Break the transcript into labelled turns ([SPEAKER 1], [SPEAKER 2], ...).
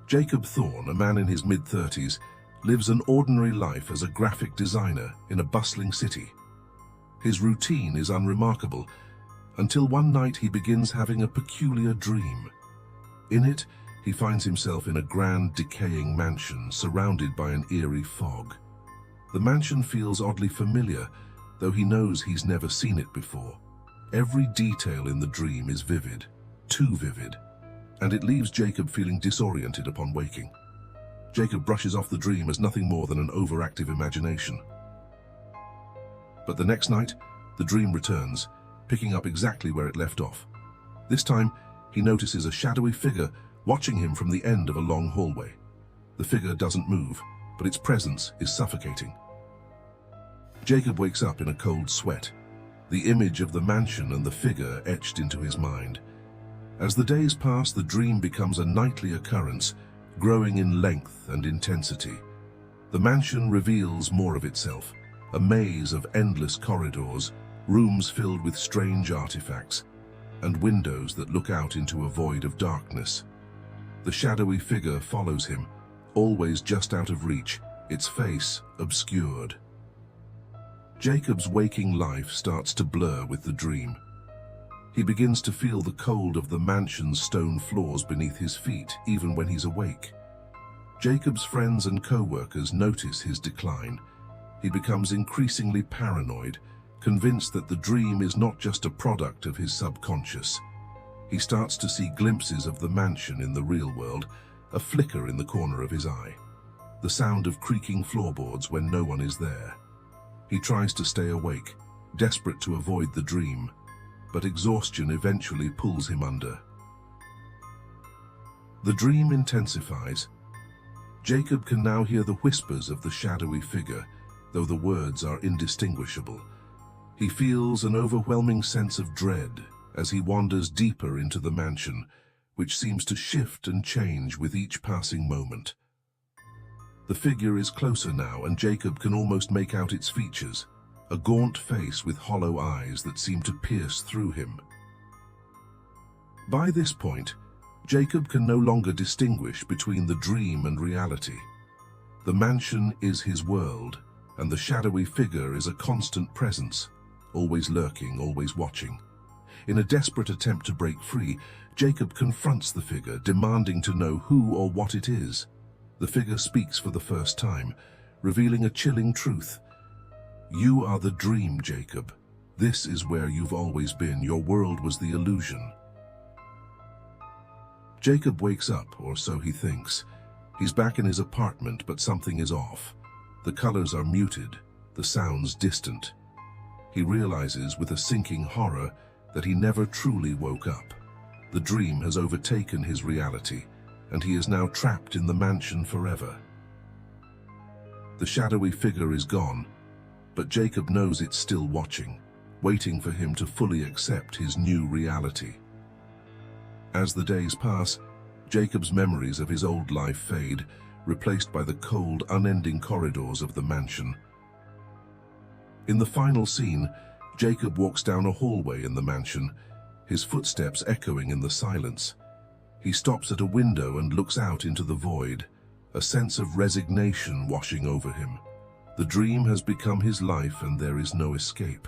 [SPEAKER 1] Jacob Thorne, a man in his mid-30s, lives an ordinary life as a graphic designer in a bustling city. His routine is unremarkable, until one night he begins having a peculiar dream. In it, he finds himself in a grand, decaying mansion surrounded by an eerie fog. The mansion feels oddly familiar, though he knows he's never seen it before. Every detail in the dream is vivid, too vivid, and it leaves Jacob feeling disoriented upon waking. Jacob brushes off the dream as nothing more than an overactive imagination. But the next night, the dream returns, picking up exactly where it left off. This time, he notices a shadowy figure watching him from the end of a long hallway. The figure doesn't move, but its presence is suffocating. Jacob wakes up in a cold sweat, the image of the mansion and the figure etched into his mind. As the days pass, the dream becomes a nightly occurrence, growing in length and intensity. The mansion reveals more of itself, a maze of endless corridors, rooms filled with strange artifacts, and windows that look out into a void of darkness. The shadowy figure follows him, always just out of reach, its face obscured. Jacob's waking life starts to blur with the dream. He begins to feel the cold of the mansion's stone floors beneath his feet, even when he's awake. Jacob's friends and co-workers notice his decline. He becomes increasingly paranoid, convinced that the dream is not just a product of his subconscious. He starts to see glimpses of the mansion in the real world, a flicker in the corner of his eye, the sound of creaking floorboards when no one is there. He tries to stay awake, desperate to avoid the dream, but exhaustion eventually pulls him under. The dream intensifies. Jacob can now hear the whispers of the shadowy figure, though the words are indistinguishable. He feels an overwhelming sense of dread as he wanders deeper into the mansion, which seems to shift and change with each passing moment. The figure is closer now, and Jacob can almost make out its features, a gaunt face with hollow eyes that seem to pierce through him. By this point, Jacob can no longer distinguish between the dream and reality. The mansion is his world, and the shadowy figure is a constant presence, always lurking, always watching. In a desperate attempt to break free, Jacob confronts the figure, demanding to know who or what it is. The figure speaks for the first time, revealing a chilling truth. "You are the dream, Jacob. This is where you've always been. Your world was the illusion." Jacob wakes up, or so he thinks. He's back in his apartment, but something is off. The colors are muted, the sounds distant. He realizes with a sinking horror that he never truly woke up. The dream has overtaken his reality, and he is now trapped in the mansion forever. The shadowy figure is gone, but Jacob knows it's still watching, waiting for him to fully accept his new reality. As the days pass, Jacob's memories of his old life fade, replaced by the cold, unending corridors of the mansion. In the final scene, Jacob walks down a hallway in the mansion, his footsteps echoing in the silence. He stops at a window and looks out into the void, a sense of resignation washing over him. The dream has become his life, and there is no escape.